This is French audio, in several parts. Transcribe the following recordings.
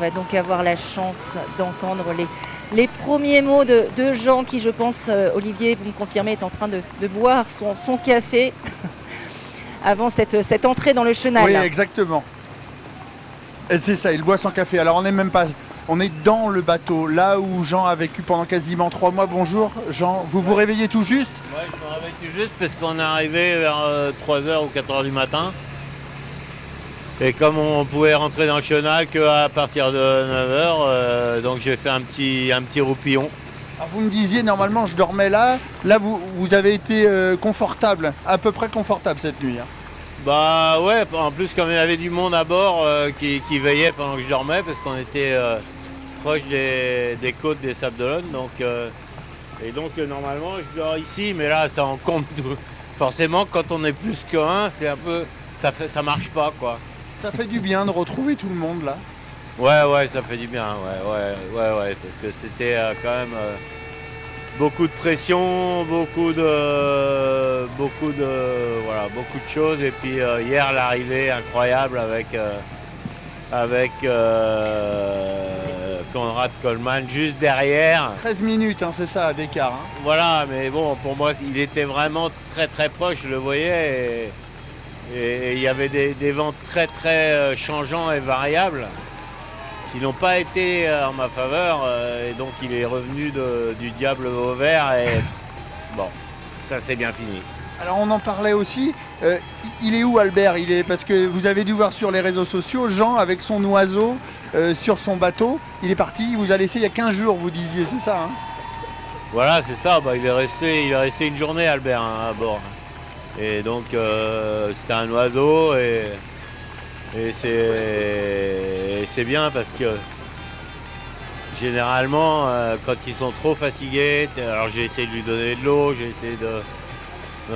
va donc avoir la chance d'entendre les premiers mots de Jean qui, je pense, Olivier, vous me confirmez, est en train de boire son café avant cette entrée dans le chenal. Oui, exactement. Et c'est ça, il boit son café. Alors on est dans le bateau, là où Jean a vécu pendant quasiment 3 mois. Bonjour Jean, vous vous réveillez tout juste? Ouais, je me réveille tout juste parce qu'on est arrivé vers 3h ou 4h du matin. Et comme on pouvait rentrer dans le chenal qu'à partir de 9h, donc j'ai fait un petit roupillon. Alors vous me disiez, normalement je dormais là. Là vous avez été confortable, à peu près confortable cette nuit. Hein. Bah ouais, en plus comme il y avait du monde à bord qui veillait pendant que je dormais parce qu'on était proche des côtes des Sables d'Olonne. Donc, normalement je dors ici, mais là ça en compte tout. Forcément quand on est plus qu'un, c'est un peu. Ça marche pas quoi. Ça fait du bien de retrouver tout le monde là. Ouais, ça fait du bien, ouais, parce que c'était quand même beaucoup de pression, beaucoup de choses. Et puis hier l'arrivée incroyable avec Konrad Coleman juste derrière. 13 minutes, hein, c'est ça, d'écart. Hein. Voilà, mais bon, pour moi, il était vraiment très très proche, je le voyais. Et il y avait des vents très très changeants et variables qui n'ont pas été en ma faveur. Et donc il est revenu du diable au vert et bon, ça c'est bien fini. Alors on en parlait aussi, il est où Albert? Parce que vous avez dû voir sur les réseaux sociaux, Jean avec son oiseau sur son bateau, il est parti, il vous a laissé il y a 15 jours vous disiez, c'est ça hein? Voilà, c'est ça, il est resté une journée Albert hein, à bord. Et donc c'était un oiseau et c'est bien parce que généralement quand ils sont trop fatigués, alors j'ai essayé de lui donner de l'eau, j'ai essayé de...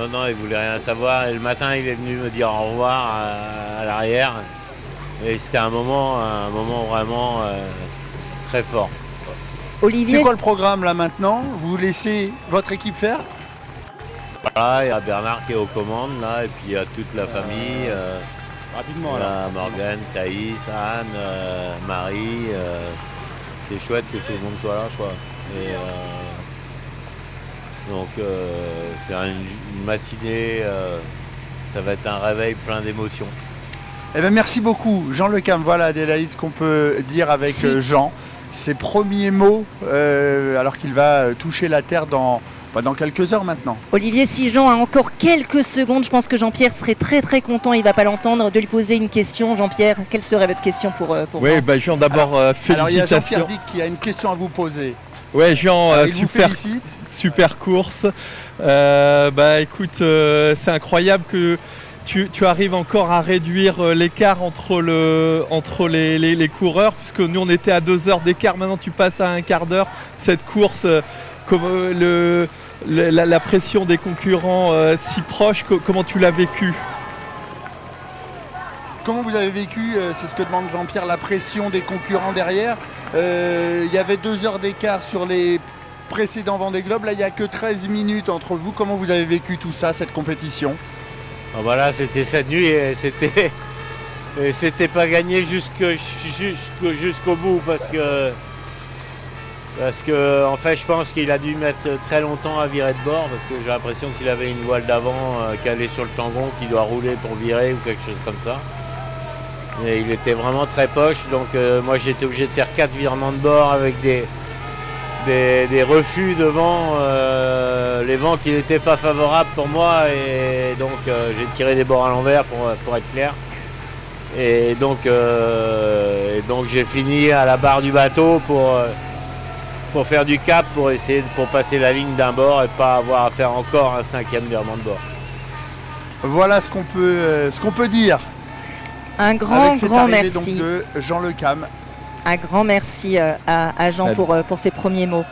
Non, il voulait rien savoir et le matin il est venu me dire au revoir à l'arrière et c'était un moment vraiment très fort. Olivier, c'est quoi le programme là maintenant? Vous laissez votre équipe faire? Voilà, il y a Bernard qui est aux commandes là, et puis il y a toute la famille. Rapidement il y là. a Morgane, Thaïs, Anne, Marie. C'est chouette que tout le monde soit là, je crois. Et, donc c'est une matinée, ça va être un réveil plein d'émotions. Eh ben merci beaucoup Jean Le Cam. Voilà Adélaïde, ce qu'on peut dire avec Jean. Ses premiers mots alors qu'il va toucher la terre dans quelques heures maintenant. Olivier, si Jean a encore quelques secondes, je pense que Jean-Pierre serait très très content, il ne va pas l'entendre, de lui poser une question. Jean-Pierre, quelle serait votre question pour Oui, Jean? Jean, d'abord félicitations. Alors il y a Jean-Pierre Dick qui a une question à vous poser. Ouais, Jean, super course. Écoute, c'est incroyable que tu arrives encore à réduire l'écart entre les coureurs, puisque nous on était à 2 heures d'écart, maintenant tu passes à un quart d'heure. Cette course, la pression des concurrents si proche, comment tu l'as vécu? Comment vous avez vécu, c'est ce que demande Jean-Pierre, la pression des concurrents derrière? Il y avait 2 heures d'écart sur les précédents Vendée Globe, là il n'y a que 13 minutes entre vous. Comment vous avez vécu tout ça, cette compétition? Voilà, c'était cette nuit et c'était pas gagné jusqu'au bout parce que en fait je pense qu'il a dû mettre très longtemps à virer de bord parce que j'ai l'impression qu'il avait une voile d'avant calée sur le tangon qui doit rouler pour virer ou quelque chose comme ça. Et il était vraiment très poche, donc moi j'étais obligé de faire 4 virements de bord avec des refus de vent, les vents qui n'étaient pas favorables pour moi et donc j'ai tiré des bords à l'envers pour être clair. Et donc j'ai fini à la barre du bateau pour faire du cap, pour passer la ligne d'un bord et pas avoir à faire encore un 5e virement de bord. Voilà ce qu'on peut dire. Un grand merci donc de Jean Le Cam. Un grand merci à Jean pour ses premiers mots.